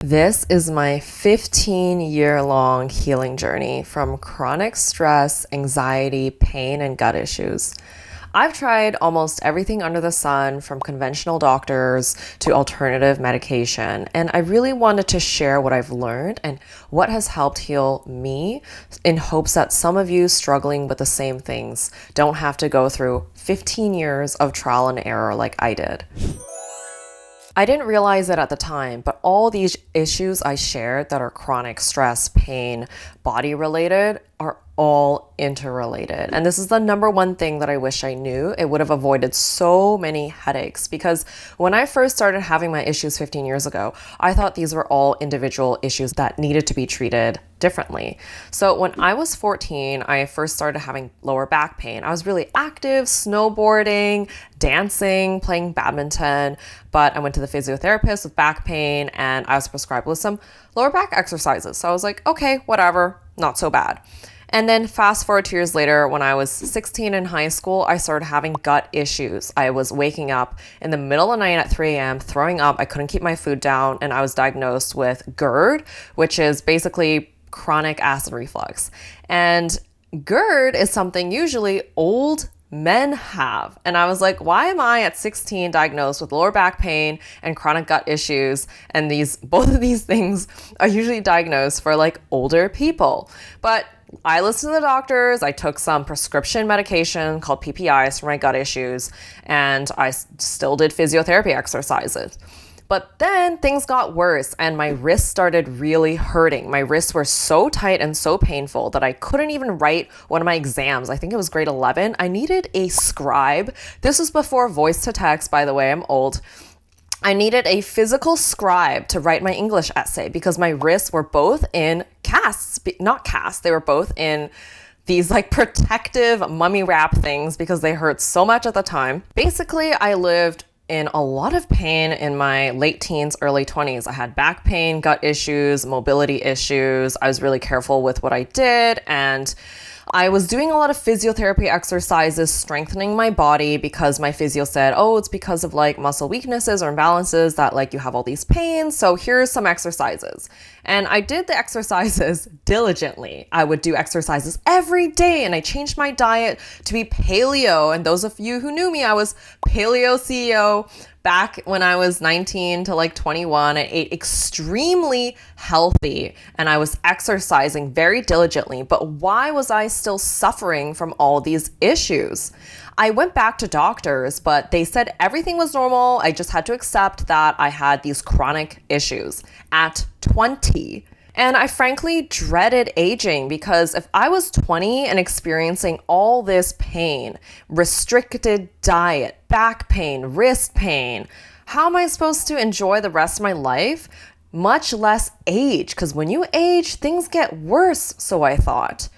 This is my 15-year-long healing journey from chronic stress, anxiety, pain, and gut issues. I've tried almost everything under the sun, from conventional doctors to alternative medication, and I really wanted to share what I've learned and what has helped heal me, in hopes that some of you struggling with the same things don't have to go through 15 years of trial and error like I did. I didn't realize it at the time, but all these issues I shared that are chronic stress, pain, body related are all interrelated. And this is the number one thing that I wish I knew. It would have avoided so many headaches, because when I first started having my issues 15 years ago, I thought these were all individual issues that needed to be treated differently. So when I was 14, I first started having lower back pain. I was really active, snowboarding, dancing, playing badminton, but I went to the physiotherapist with back pain and I was prescribed with some lower back exercises. So I was like, okay, whatever, not so bad. And then fast forward 2 years later, when I was 16 in high school, I started having gut issues. I was waking up in the middle of the night at 3 a.m., throwing up. I couldn't keep my food down, and I was diagnosed with GERD, which is basically chronic acid reflux. And GERD is something usually old men have. And I was like, why am I at 16 diagnosed with lower back pain and chronic gut issues? And both of these things are usually diagnosed for like older people. But I listened to the doctors, I took some prescription medication called PPIs for my gut issues, and I still did physiotherapy exercises. But then things got worse and my wrists started really hurting. My wrists were so tight and so painful that I couldn't even write one of my exams. I think it was grade 11. I needed a scribe. This was before voice to text, by the way, I'm old. I needed a physical scribe to write my English essay because my wrists were both in casts, not casts, they were both in these like protective mummy wrap things because they hurt so much at the time. Basically, I lived in a lot of pain in my late teens, early 20s. I had back pain, gut issues, mobility issues. I was really careful with what I did, and I was doing a lot of physiotherapy exercises, strengthening my body, because my physio said, oh, it's because of like muscle weaknesses or imbalances that like you have all these pains. So here's some exercises. And I did the exercises diligently. I would do exercises every day, and I changed my diet to be paleo. And those of you who knew me, I was paleo CEO. Back when I was 19 to like 21, I ate extremely healthy and I was exercising very diligently. But why was I still suffering from all these issues? I went back to doctors, but they said everything was normal. I just had to accept that I had these chronic issues at 20. And I frankly dreaded aging, because if I was 20 and experiencing all this pain, restricted diet, back pain, wrist pain, how am I supposed to enjoy the rest of my life? Much less age, because when you age, things get worse, so I thought.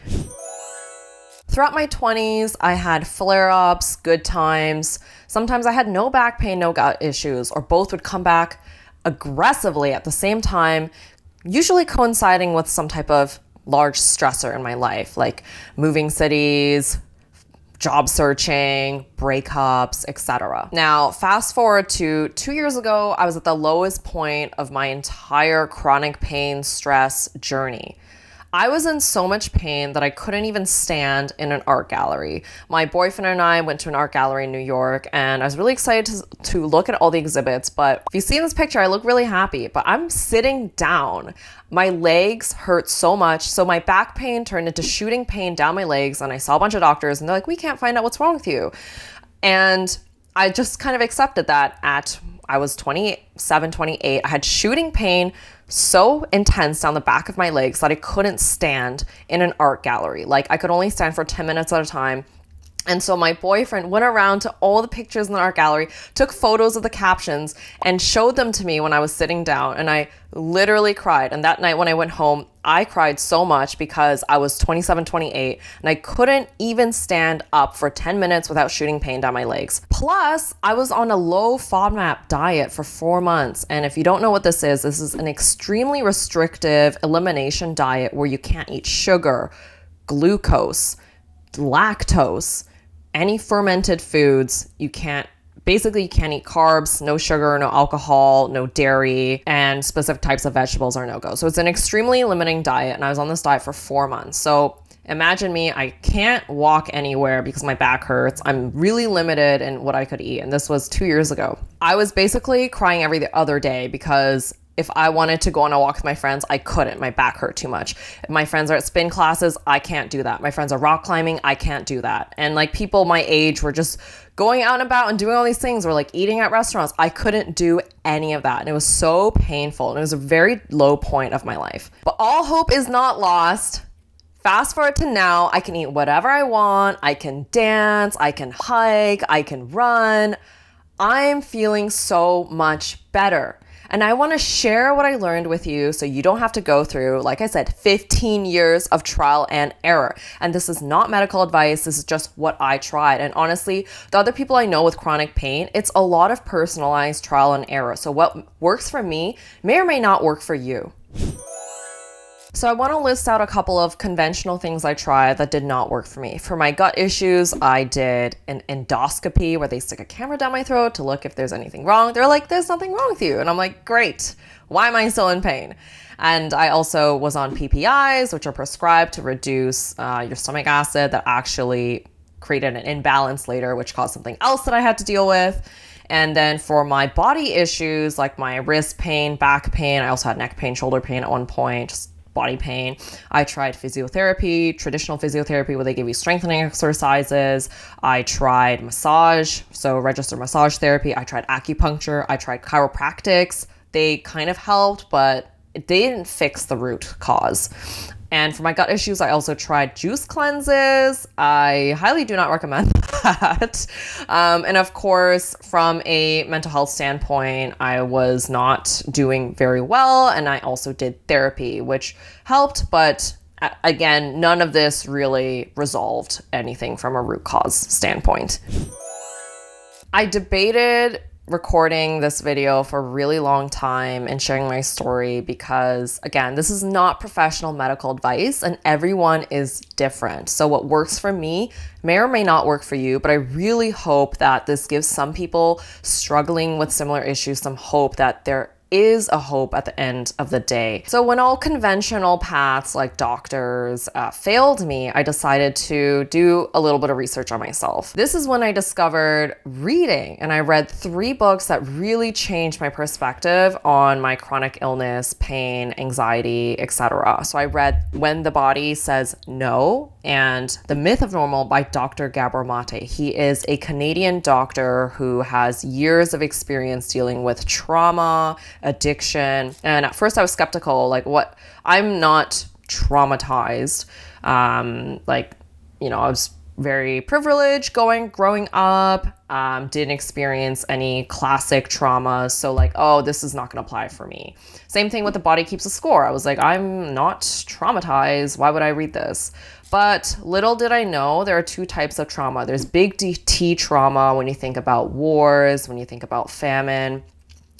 Throughout my 20s, I had flare-ups, good times. Sometimes I had no back pain, no gut issues, or both would come back aggressively at the same time, usually coinciding with some type of large stressor in my life, like moving cities, job searching, breakups, etc. Now, fast forward to 2 years ago, I was at the lowest point of my entire chronic pain, stress journey. I was in so much pain that I couldn't even stand in an art gallery. My boyfriend and I went to an art gallery in New York, and I was really excited to look at all the exhibits. But if you see in this picture, I look really happy, but I'm sitting down. My legs hurt so much. So my back pain turned into shooting pain down my legs, and I saw a bunch of doctors and they're like, we can't find out what's wrong with you. And I just kind of accepted that I was 27, 28. I had shooting pain so intense down the back of my legs that I couldn't stand in an art gallery. Like, I could only stand for 10 minutes at a time. And so my boyfriend went around to all the pictures in the art gallery, took photos of the captions, and showed them to me when I was sitting down. And I literally cried. And that night when I went home, I cried so much because I was 27, 28, and I couldn't even stand up for 10 minutes without shooting pain down my legs. Plus, I was on a low FODMAP diet for 4 months. And if you don't know what this is an extremely restrictive elimination diet where you can't eat sugar, glucose, lactose, any fermented foods. You can't Basically, you can't eat carbs, no sugar, no alcohol, no dairy, and specific types of vegetables are no-go. So it's an extremely limiting diet, and I was on this diet for 4 months. So imagine me, I can't walk anywhere because my back hurts. I'm really limited in what I could eat, and this was 2 years ago. I was basically crying every other day because if I wanted to go on a walk with my friends, I couldn't. My back hurt too much. If my friends are at spin classes, I can't do that. My friends are rock climbing, I can't do that. And like people my age were just going out and about and doing all these things, or like eating at restaurants. I couldn't do any of that. And it was so painful. And it was a very low point of my life. But all hope is not lost. Fast forward to now, I can eat whatever I want. I can dance, I can hike, I can run. I'm feeling so much better. And I want to share what I learned with you so you don't have to go through, like I said, 15 years of trial and error. And this is not medical advice. This is just what I tried. And honestly, the other people I know with chronic pain, it's a lot of personalized trial and error. So what works for me may or may not work for you. So I want to list out a couple of conventional things I tried that did not work for me. For my gut issues, I did an endoscopy where they stick a camera down my throat to look if there's anything wrong. They're like, there's nothing wrong with you. And I'm like, great. Why am I still in pain? And I also was on PPIs, which are prescribed to reduce your stomach acid that actually created an imbalance later, which caused something else that I had to deal with. And then for my body issues, like my wrist pain, back pain, I also had neck pain, shoulder pain at one point, just body pain. I tried physiotherapy, traditional physiotherapy where they give you strengthening exercises. I tried massage, so registered massage therapy. I tried acupuncture. I tried chiropractics. They kind of helped, but they didn't fix the root cause. And for my gut issues, I also tried juice cleanses. I highly do not recommend that. And of course, from a mental health standpoint, I was not doing very well. And I also did therapy, which helped. But again, none of this really resolved anything from a root cause standpoint. I debated recording this video for a really long time and sharing my story because, again, this is not professional medical advice and everyone is different. So what works for me may or may not work for you, but I really hope that this gives some people struggling with similar issues some hope that there is a hope at the end of the day. So when all conventional paths like doctors failed me, I decided to do a little bit of research on myself. This is when I discovered reading, and I read 3 books that really changed my perspective on my chronic illness, pain, anxiety, etc. So I read When the Body Says No and The Myth of Normal by Dr. Gabor Mate. He is a Canadian doctor who has years of experience dealing with trauma, addiction. And at first I was skeptical, like what, I'm not traumatized. I was very privileged growing up, didn't experience any classic traumas. So like, oh, this is not going to apply for me. Same thing with The Body Keeps a Score. I was like, I'm not traumatized. Why would I read this? But little did I know there are 2 types of trauma. There's big T trauma when you think about wars, when you think about famine.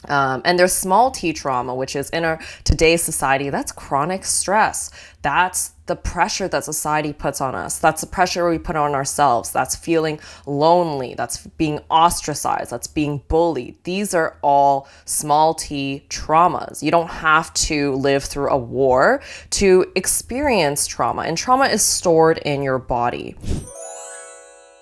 And there's small t trauma, which is in our today's society, that's chronic stress. That's the pressure that society puts on us. That's the pressure we put on ourselves. That's feeling lonely. That's being ostracized. That's being bullied. These are all small t traumas. You don't have to live through a war to experience trauma, and trauma is stored in your body.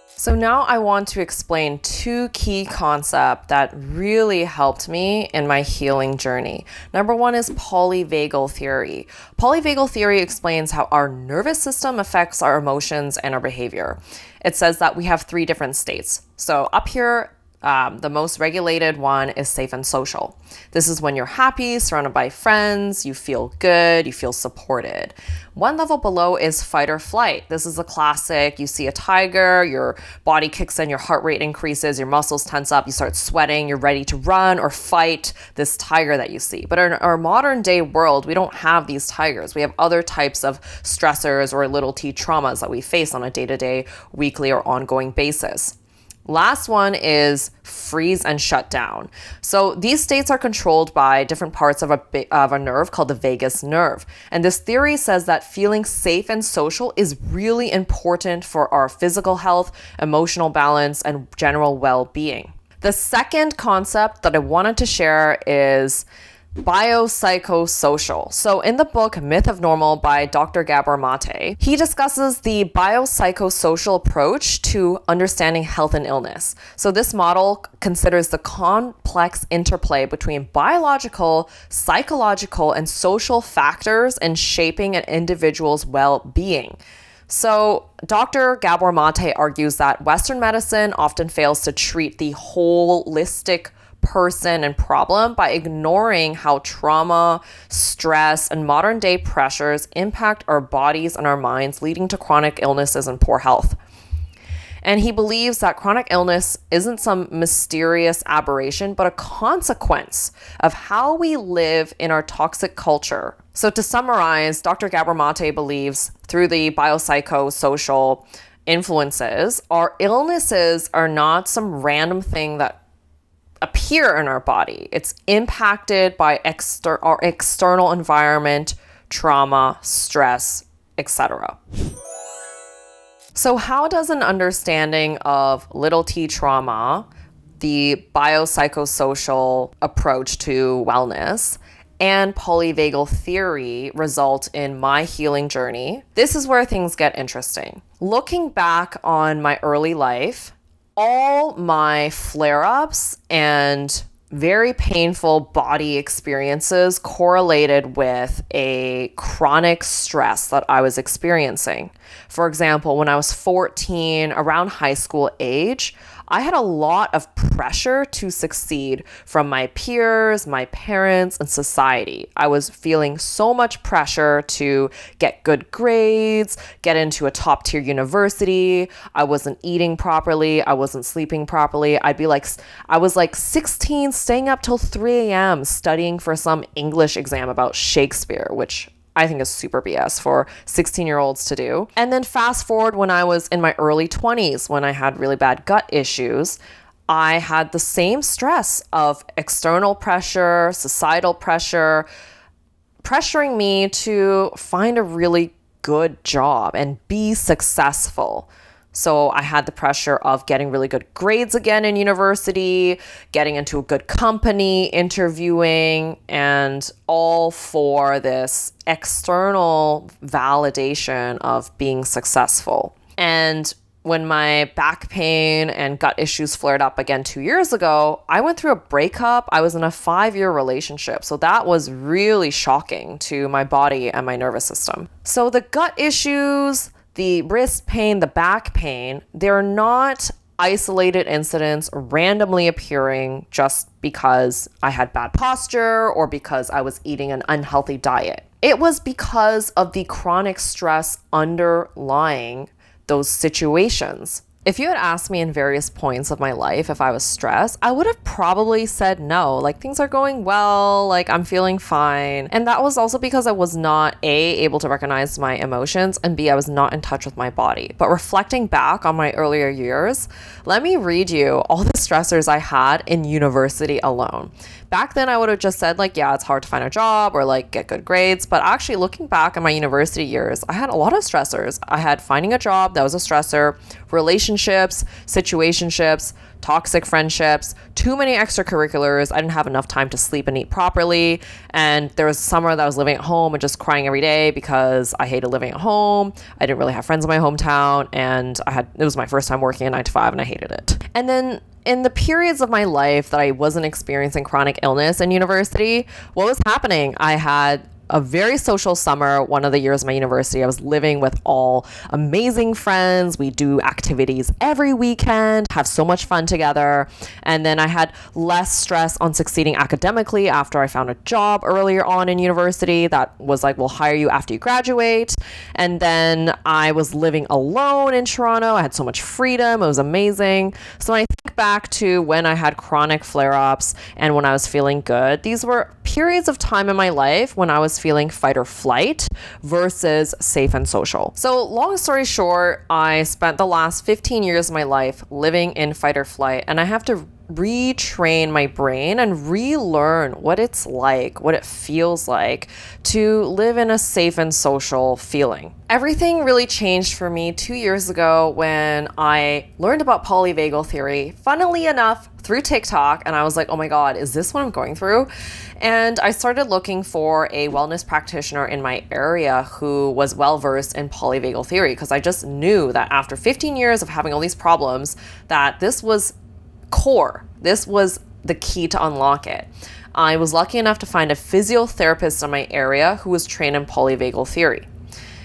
So now I want to explain 2 key concepts that really helped me in my healing journey. Number 1 is polyvagal theory. Polyvagal theory explains how our nervous system affects our emotions and our behavior. It says that we have 3 different states. So up here, the most regulated one is safe and social. This is when you're happy, surrounded by friends, you feel good, you feel supported. 1 level below is fight or flight. This is a classic. You see a tiger, your body kicks in, your heart rate increases, your muscles tense up, you start sweating, you're ready to run or fight this tiger that you see. But in our modern day world, we don't have these tigers. We have other types of stressors or little t traumas that we face on a day-to-day, weekly, or ongoing basis. Last one is freeze and shut down. So these states are controlled by different parts of a nerve called the vagus nerve. And this theory says that feeling safe and social is really important for our physical health, emotional balance, and general well-being. The second concept that I wanted to share is biopsychosocial. So in the book Myth of Normal by Dr. Gabor Mate, he discusses the biopsychosocial approach to understanding health and illness. So this model considers the complex interplay between biological, psychological, and social factors in shaping an individual's well-being. So Dr. Gabor Mate argues that Western medicine often fails to treat the holistic person and problem by ignoring how trauma, stress, and modern day pressures impact our bodies and our minds, leading to chronic illnesses and poor health. And he believes that chronic illness isn't some mysterious aberration, but a consequence of how we live in our toxic culture. So to summarize, Dr. Gabor Mate believes through the biopsychosocial influences, our illnesses are not some random thing that appear in our body. It's impacted by our external environment, trauma, stress, etc. So how does an understanding of little t trauma, the biopsychosocial approach to wellness, and polyvagal theory result in my healing journey? This is where things get interesting. Looking back on my early life, all my flare-ups and very painful body experiences correlated with a chronic stress that I was experiencing. For example, when I was 14, around high school age, I had a lot of pressure to succeed from my peers, my parents, and society. I was feeling so much pressure to get good grades, get into a top tier university. I wasn't eating properly. I wasn't sleeping properly. I was like 16, staying up till 3 a.m. studying for some English exam about Shakespeare, which I think is super BS for 16-year-olds to do. And then fast forward when I was in my early 20s, when I had really bad gut issues, I had the same stress of external pressure, societal pressure, pressuring me to find a really good job and be successful. So I had the pressure of getting really good grades again in university, getting into a good company, interviewing, and all for this external validation of being successful. And when my back pain and gut issues flared up again 2 years ago, I went through a breakup. I was in a 5-year relationship. So that was really shocking to my body and my nervous system. So the gut issues, the wrist pain, the back pain, they're not isolated incidents randomly appearing just because I had bad posture or because I was eating an unhealthy diet. It was because of the chronic stress underlying those situations. If you had asked me in various points of my life if I was stressed, I would have probably said no. Like, things are going well, like I'm feeling fine. And that was also because I was not A, able to recognize my emotions, and B, I was not in touch with my body. But reflecting back on my earlier years, let me read you all the stressors I had in university alone. Back then, I would have just said like, yeah, it's hard to find a job or like get good grades. But actually looking back at my university years, I had a lot of stressors. I had finding a job, that was a stressor, relationships, situationships, toxic friendships, too many extracurriculars. I didn't have enough time to sleep and eat properly. And there was summer that I was living at home and just crying every day because I hated living at home. I didn't really have friends in my hometown, and it was my first time working a 9-to-5 and I hated it. And then in the periods of my life that I wasn't experiencing chronic illness in university, what was happening? I had a very social summer. One of the years of my university, I was living with all amazing friends. We do activities every weekend, have so much fun together. And then I had less stress on succeeding academically after I found a job earlier on in university that was like, we'll hire you after you graduate. And then I was living alone in Toronto. I had so much freedom. It was amazing. So when I think back to when I had chronic flare-ups and when I was feeling good, these were periods of time in my life when I was feeling fight or flight versus safe and social. So long story short, I spent the last 15 years of my life living in fight or flight, and I have to retrain my brain and relearn what it's like, what it feels like to live in a safe and social feeling. Everything really changed for me 2 years ago when I learned about polyvagal theory, funnily enough, through TikTok. And I was like, oh my God, is this what I'm going through? And I started looking for a wellness practitioner in my area who was well versed in polyvagal theory, because I just knew that after 15 years of having all these problems, that this was core. This was the key to unlock it. I was lucky enough to find a physiotherapist in my area who was trained in polyvagal theory.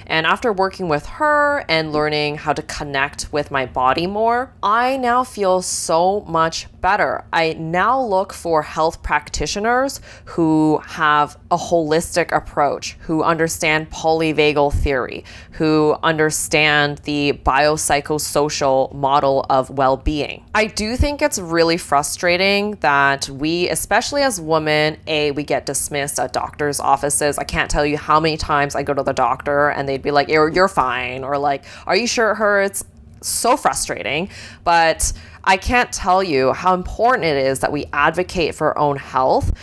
And after working with her and learning how to connect with my body more, I now feel so much better. I now look for health practitioners who have a holistic approach, who understand polyvagal theory, who understand the biopsychosocial model of well-being. I do think it's really frustrating that we, especially as women, we get dismissed at doctors' offices. I can't tell you how many times I go to the doctor and they'd be like, you're fine, or like, are you sure it hurts? So frustrating. But I can't tell you how important it is that we advocate for our own health.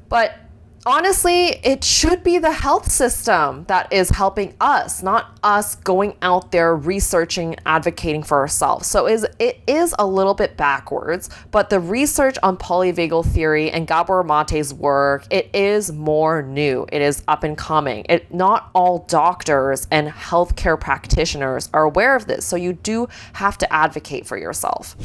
But honestly, it should be the health system that is helping us, not us going out there researching, advocating for ourselves. So it is a little bit backwards, but the research on polyvagal theory and Gabor Mate's work, it is more new. It is up and coming. Not all doctors and healthcare practitioners are aware of this. So you do have to advocate for yourself.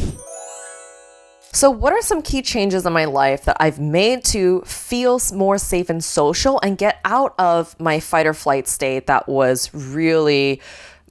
So what are some key changes in my life that I've made to feel more safe and social and get out of my fight or flight state that was really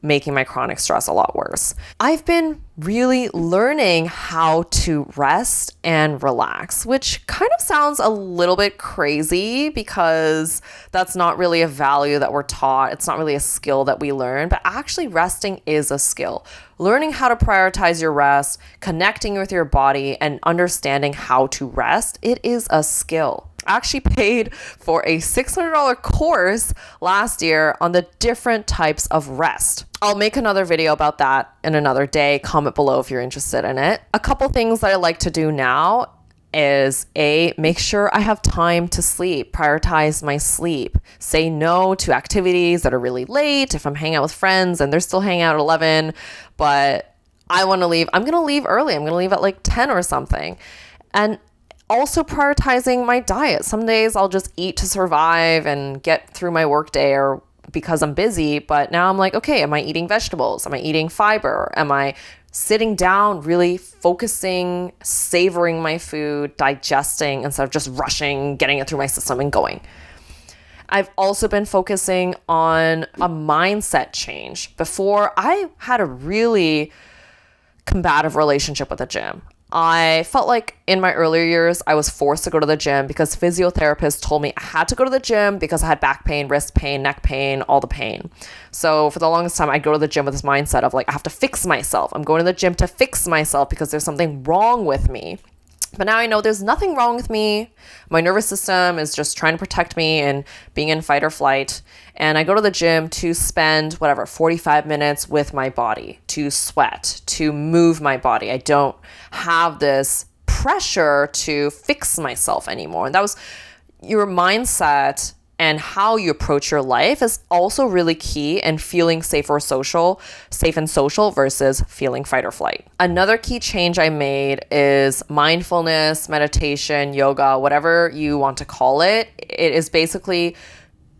making my chronic stress a lot worse? I've been really learning how to rest and relax, which kind of sounds a little bit crazy because that's not really a value that we're taught. It's not really a skill that we learn, but actually resting is a skill. Learning how to prioritize your rest, connecting with your body, and understanding how to rest, it is a skill. I actually paid for a $600 course last year on the different types of rest. I'll make another video about that in another day. Comment below if you're interested in it. A couple things that I like to do now is make sure I have time to sleep, prioritize my sleep, say no to activities that are really late. If I'm hanging out with friends and they're still hanging out at 11, but I want to leave, I'm going to leave early. I'm going to leave at like 10 or something. And also prioritizing my diet. Some days I'll just eat to survive and get through my workday or because I'm busy. But now I'm like, okay, am I eating vegetables? Am I eating fiber? Am I sitting down, really focusing, savoring my food, digesting instead of just rushing, getting it through my system and going? I've also been focusing on a mindset change. Before, I had a really combative relationship with the gym. I felt like in my earlier years, I was forced to go to the gym because physiotherapists told me I had to go to the gym because I had back pain, wrist pain, neck pain, all the pain. So for the longest time, I'd go to the gym with this mindset of like, I have to fix myself. I'm going to the gym to fix myself because there's something wrong with me. But now I know there's nothing wrong with me. My nervous system is just trying to protect me and being in fight or flight. And I go to the gym to spend 45 minutes with my body, to sweat, to move my body. I don't have this pressure to fix myself anymore. And that was your mindset, and how you approach your life is also really key in feeling safe and social versus feeling fight or flight. Another key change I made is mindfulness, meditation, yoga, whatever you want to call it. It is basically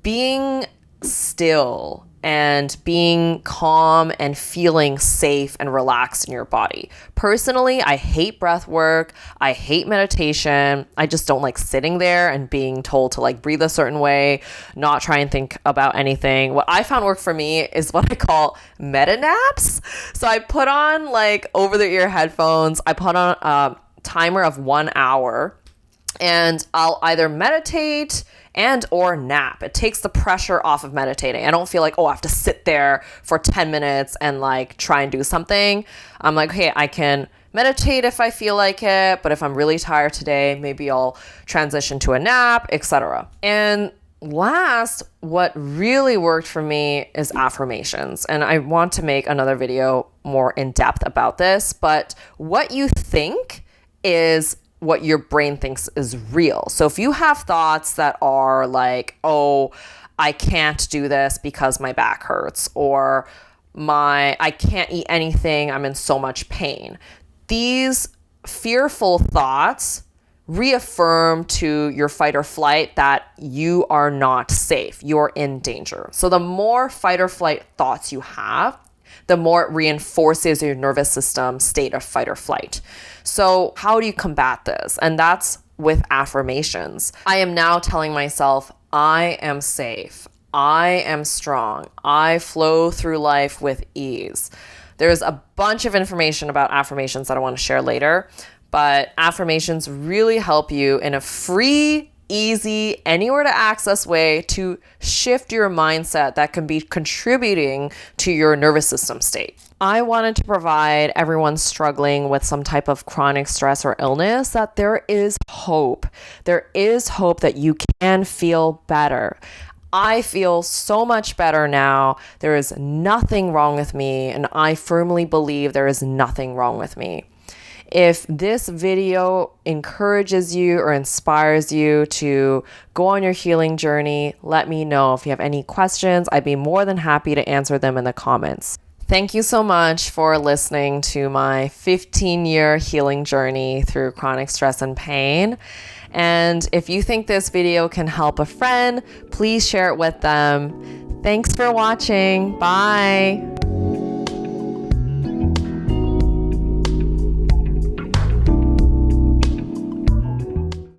being still and being calm and feeling safe and relaxed in your body. Personally, I hate breath work. I hate meditation. I just don't like sitting there and being told to like breathe a certain way, not try and think about anything. What I found worked for me is what I call meta naps. So I put on like over the ear headphones. I put on a timer of 1 hour and I'll either meditate and or nap. It takes the pressure off of meditating. I don't feel like, I have to sit there for 10 minutes and like try and do something. I'm like, okay, I can meditate if I feel like it, but if I'm really tired today, maybe I'll transition to a nap, etc. And last, what really worked for me is affirmations. And I want to make another video more in depth about this, but what you think is what your brain thinks is real. So if you have thoughts that are like, oh, I can't do this because my back hurts, or I can't eat anything, I'm in so much pain. These fearful thoughts reaffirm to your fight or flight that you are not safe, you're in danger. So the more fight or flight thoughts you have, the more it reinforces your nervous system state of fight or flight. So how do you combat this? And that's with affirmations. I am now telling myself, I am safe. I am strong. I flow through life with ease. There's a bunch of information about affirmations that I want to share later, but affirmations really help you in a free, easy, anywhere to access way to shift your mindset that can be contributing to your nervous system state. I wanted to provide everyone struggling with some type of chronic stress or illness that there is hope. There is hope that you can feel better. I feel so much better now. There is nothing wrong with me, and I firmly believe there is nothing wrong with me. If this video encourages you or inspires you to go on your healing journey, let me know. If you have any questions, I'd be more than happy to answer them in the comments. Thank you so much for listening to my 15-year healing journey through chronic stress and pain. And if you think this video can help a friend, please share it with them. Thanks for watching. Bye.